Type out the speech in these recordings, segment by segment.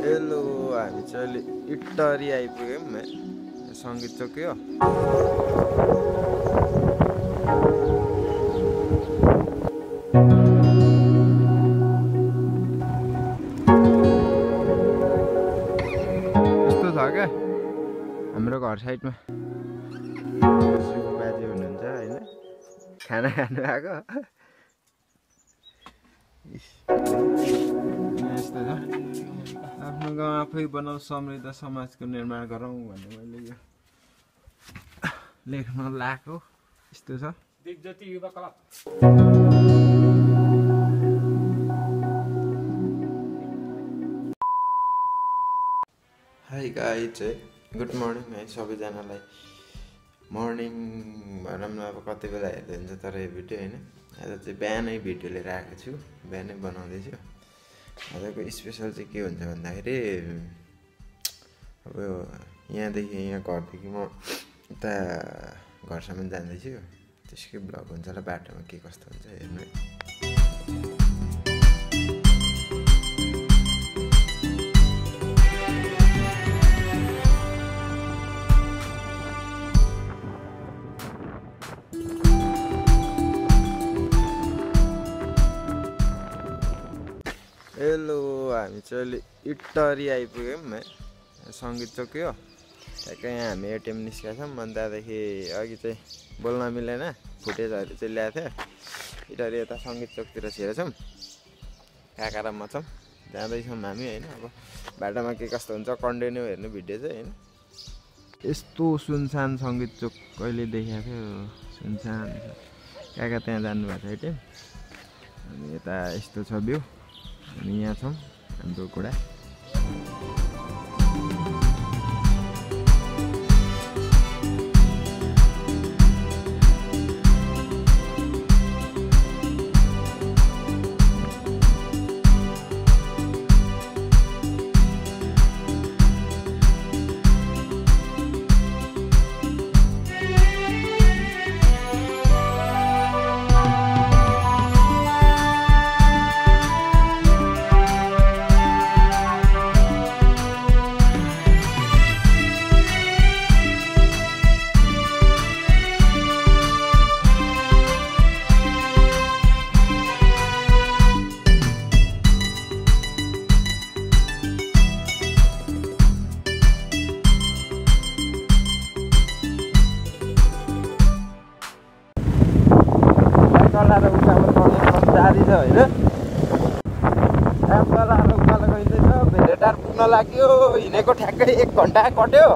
Hello हामी चाहिँ अहिले इटरी आइपुग्यौँ सङ्गीत चोक हो। यस्तो छ क्या हाम्रो घर साइडमा बाजे हुनुहुन्छ होइन, खाना खानु आएको। यस्तो छ आफ्नो गाउँ आफै बनाऊ समृद्ध समाजको निर्माण गरौँ भन्ने मैले यो लेख्न लागेको। यस्तो छ दिग्ज्योति युवा club. Hi guys, good morning है सबैजनालाई। मर्निङ भनौँ न, अब कति बेला हेर्दै हुन्छ तर यो भिडियो होइन। आज चाहिँ बिहानै भिडियो लिएर आएको छु, बिहानै बनाउँदैछु। आजको स्पेसल चाहिँ के हुन्छ भन्दाखेरि अब यहाँदेखि यहाँ घरदेखि म उता घरसम्म जाँदैछु, त्यसकै ब्लग हुन्छ होला, बाटोमा के कस्तो हुन्छ हेर्नु है। हेलो हामी चाहिँ अहिले इटरी आइपुग्यौँ सङ्गीत चोक हो। ठ्याक्कै यहाँ हामी एटिएम निस्केका छौँ। अनि त्यहाँदेखि अघि चाहिँ बोल्न मिलेन, फुटेजहरू चाहिँ ल्याएको थियो। इटरी यता सङ्गीत चोकतिर छिरेछौँ, काका र म छौँ, जाँदैछौँ हामी होइन। अब बाटोमा के कस्तो हुन्छ कन्टिन्यू हेर्नु भिडियो चाहिँ होइन। यस्तो सुनसान सङ्गीत चोक कहिले देखाएको थियो, सुनसान काका त्यहाँ जानुभएको छ एटिएम। अनि यता यस्तो छ भ्यू, अनि यहाँ छौँ हाम्रो घोडा। जारी छ होइन, एप्पल उकालो गइँदैछ। भेरेटार पुग्न लाग्यो, हिँडेको ठ्याक्कै 1 घन्टा कट्यो।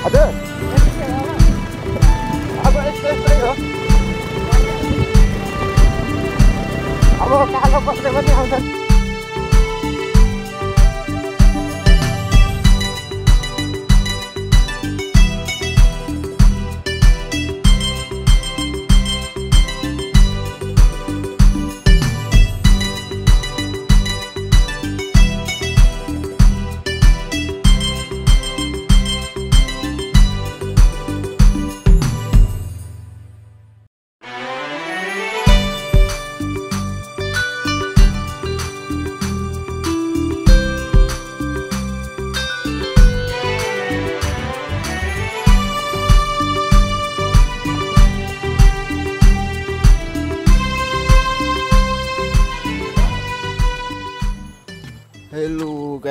हजुर अब यस्तै हो, अब कालो बस्दै पनि आउँछ।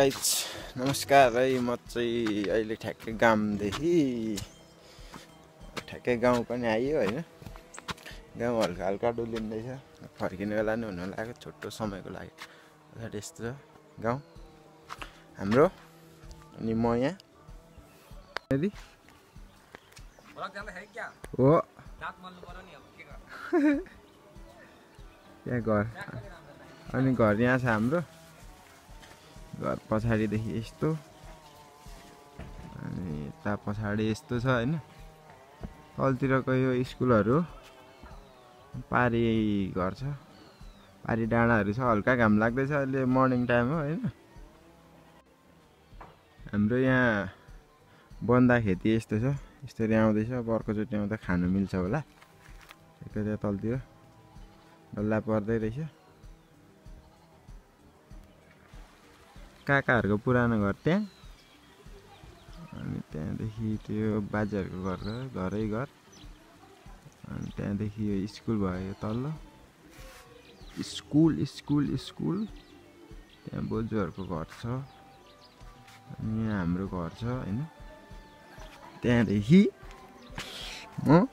गाइज नमस्कार है। म चाहिँ अहिले ठ्याक्कै गाउँदेखि ठ्याक्कै गाउँ पनि आइयो होइन। गाउँ हल्का हल्का डुलिँदैछ, फर्किने बेला नि हुन लाग्यो, छोटो समयको लागि। पछाडि यस्तो छ गाउँ हाम्रो। अनि म यहाँ हो त्यहाँ घर, अनि घर यहाँ छ हाम्रो। घर पछाडिदेखि यस्तो, अनि यता पछाडि यस्तो छ होइन। तलतिरको यो स्कुलहरू पारी घर छ, पारी डाँडाहरू छ। हल्का घाम लाग्दैछ, अहिले मर्निङ टाइम हो होइन। हाम्रो यहाँ बन्दा खेती यस्तो छ, यसरी आउँदैछ। अब अर्कोचोटि आउँदा खानु मिल्छ होला। त्यहाँ तलतिर डल्ला पर्दै रहेछ। काकाहरूको पुरानो घर त्यहाँ, अनि त्यहाँदेखि त्यो बाजेहरूको घरै घर, अनि त्यहाँदेखि यो स्कुल भयो तल्लो स्कुल। त्यहाँ बोजूहरूको घर छ, अनि यहाँ हाम्रो घर छ होइन। त्यहाँदेखि म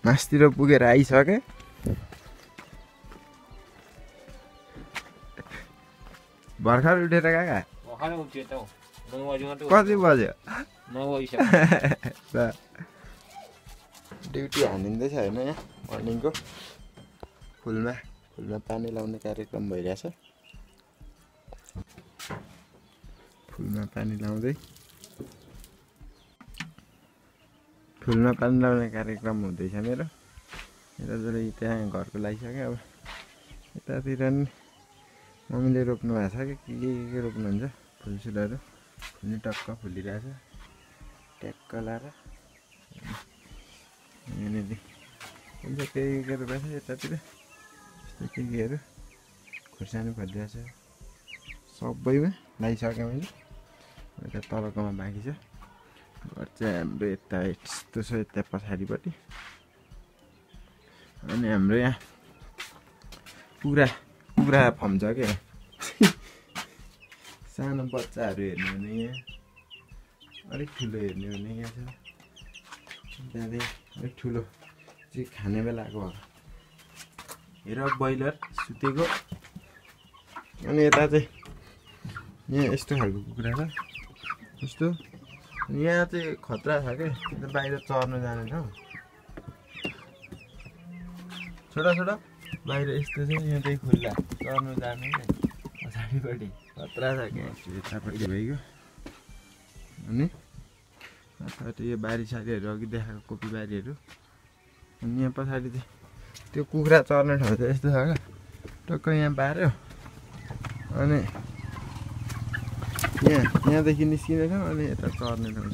मासतिर पुगेर आइसकेँ। भर्खर उठेर काका कति बज्यो? ड्युटी हानिँदैछ होइन। यहाँ मर्निङको फुलमा पानी लाउने कार्यक्रम भइरहेछ। फुलमा पानी लाउने कार्यक्रम हुँदैछ मेरो। यता चाहिँ त्यहाँ घरको लागिसक्यो। अब यतातिर नि मम्मीले रोप्नु भएको छ कि के रोप्नुहुन्छ। फुलसुलहरू फुल्ने टक्क फुलिरहेछ, ट्याक्क लाएर। यहाँनिर के रोपेको छ यतातिर, यस्तो केहरू खुर्सानी फलिरहेछ। सबैमा लगाइसकेँ मैले। यता तलकोमा बाँकी छ। घर चाहिँ हाम्रो यता यस्तो छ, यता पछाडिपट्टि। अनि हाम्रो यहाँ कुखुरा फार्म छ क्या। सानो बच्चाहरू हेर्ने हो भने यहाँ, अलिक ठुलो हेर्ने हो भने यहाँ छ। त्यहाँदेखि अलिक ठुलो चाहिँ खाने बेलाको हेर ब्रोइलर सुतेको। अनि यता चाहिँ यहाँ यस्तो खालको कुखुरा छ यस्तो। यहाँ चाहिँ खतरा छ क्या, बाहिर चर्नु जाने ठाउँ। छोटा बाहिर यस्तो छ, यहाँ चाहिँ खुल्ला चर्नु जाने क्या। पछाडिपट्टि खतरा छ क्या, यतापट्टि भइगयो। अनि पछाडि यो बारीसारीहरू अघि देखाएको कोपी बारीहरू। अनि यहाँ पछाडि चाहिँ त्यो कुखुरा चर्ने ठाउँ चाहिँ यस्तो छ क्या, टक्क यहाँ बार्यो। अनि यहाँदेखि निस्किने ठाउँ, अनि यता चर्ने ठाउँ।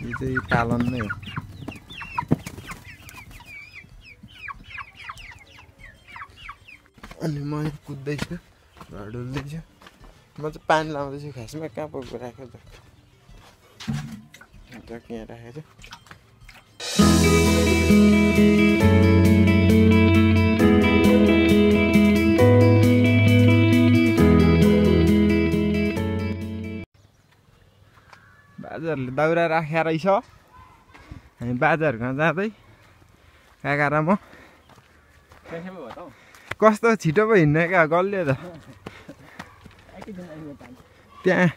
यो चाहिँ पालन नै हो। अनि म यहाँ कुद्दैछु, घर डुल्दैछु। म चाहिँ पानी लाउँदैछु खासमा। कहाँ पुगेको राखेको त, यहाँ राखेको छु। बाजेहरूले दाउरा राखेर रहेछ। हामी बाजेहरूसँग जाँदै काका र म। कस्तो छिटो पो हिँड्ने क्या, गल्यो त। त्यहाँ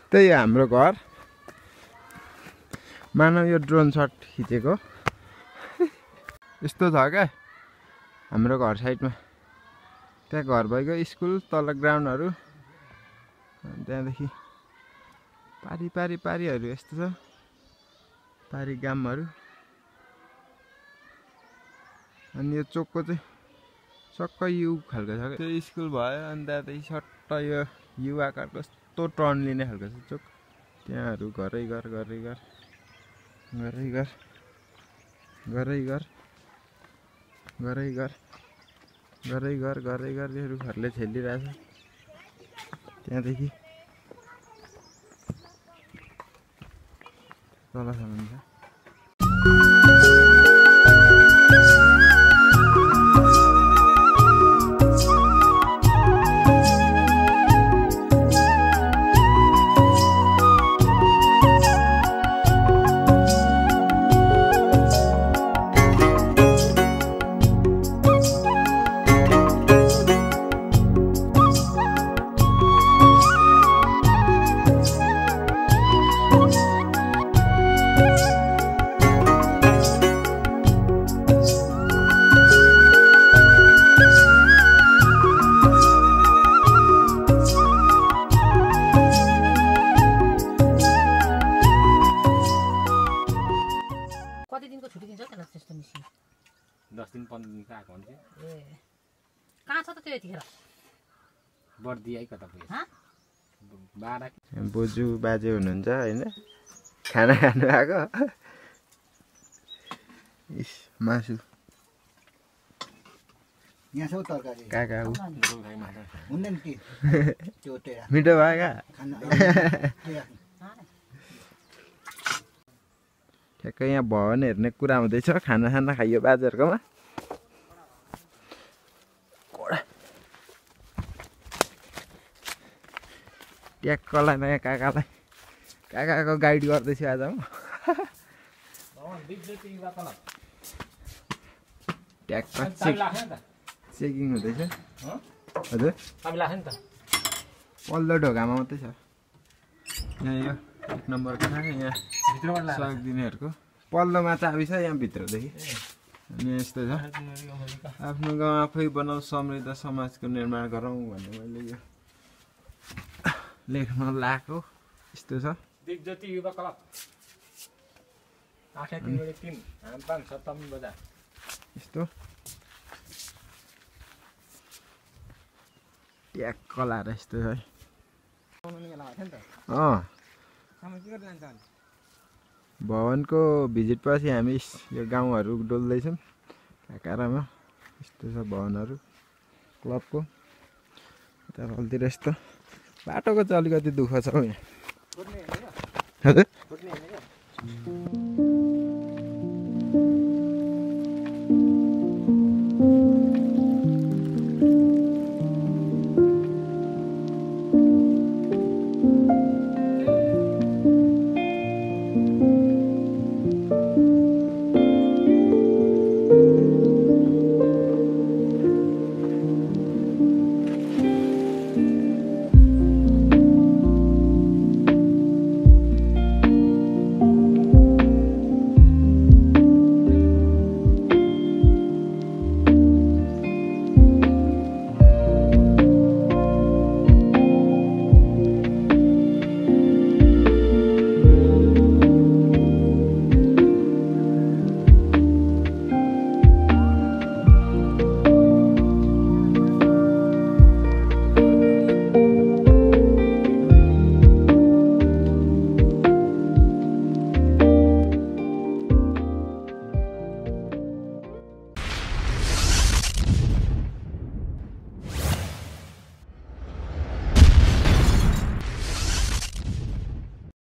त्यही हाम्रो घर। मानव यो ड्रोन सट खिचेको यस्तो छ क्या हाम्रो घर साइडमा। त्यहाँ घर भइगयो, स्कुल तल ग्राउन्डहरू। त्यहाँदेखि पारीहरू यस्तो छ, पारी गामहरू। अनि यो चोकको चाहिँ सक्क यु खालको छ। त्यो स्कुल भयो, अनि त्यहाँदेखि सट्ट यो यु आकारको यस्तो टर्न लिने खालको छ चोक। त्यहाँहरू घरै घर घरले छेलिरहेछ। त्यहाँदेखि तलसम्म छ। थियो यतिखेर बर्दी है कता पुग्यो हँ 12 बोजू बाजे हुनुहुन्छ होइन खाना खानु आएको इस मासु यहाँ छ तरकारी काका ऊ हुन्न नि के त्यो तेरा मिठो भयो क्या खाना ठ्याक्कै यहाँ भवन हेर्ने कुरा हुँदैछ खाना खाना खाइयो बाजेहरूकोमा ट्याक्कलाई नयाँ काकालाई काकाको गाइड गर्दैछु आज म ट्याक्क चेकिङ हुँदैछ हजुर पल्लो ढोकामा मात्रै छ यहाँ यो 1 नम्बरको छ यहाँ सहयोग दिनेहरूको पल्लोमा चाबी छ यहाँ भित्रदेखि अनि यस्तो छ आफ्नो गाउँ आफै बनाऊ समृद्ध समाजको निर्माण गरौँ भन्ने मैले यो लेख्न लाएको यस्तो छ दिगज्योति युवा क्लब 8:03 हामपाङ सप्तमी बजार यस्तो ट्याक्क लाएर यस्तो छ भवनको भिजिट पछि हामी यो गाउँहरू डुल्दैछौँ काकारामा यस्तो छ भवनहरू क्लबको यता तलतिर यस्तो बाटोको चाहिँ अलिकति दुःख छ हौ यहाँ हजुर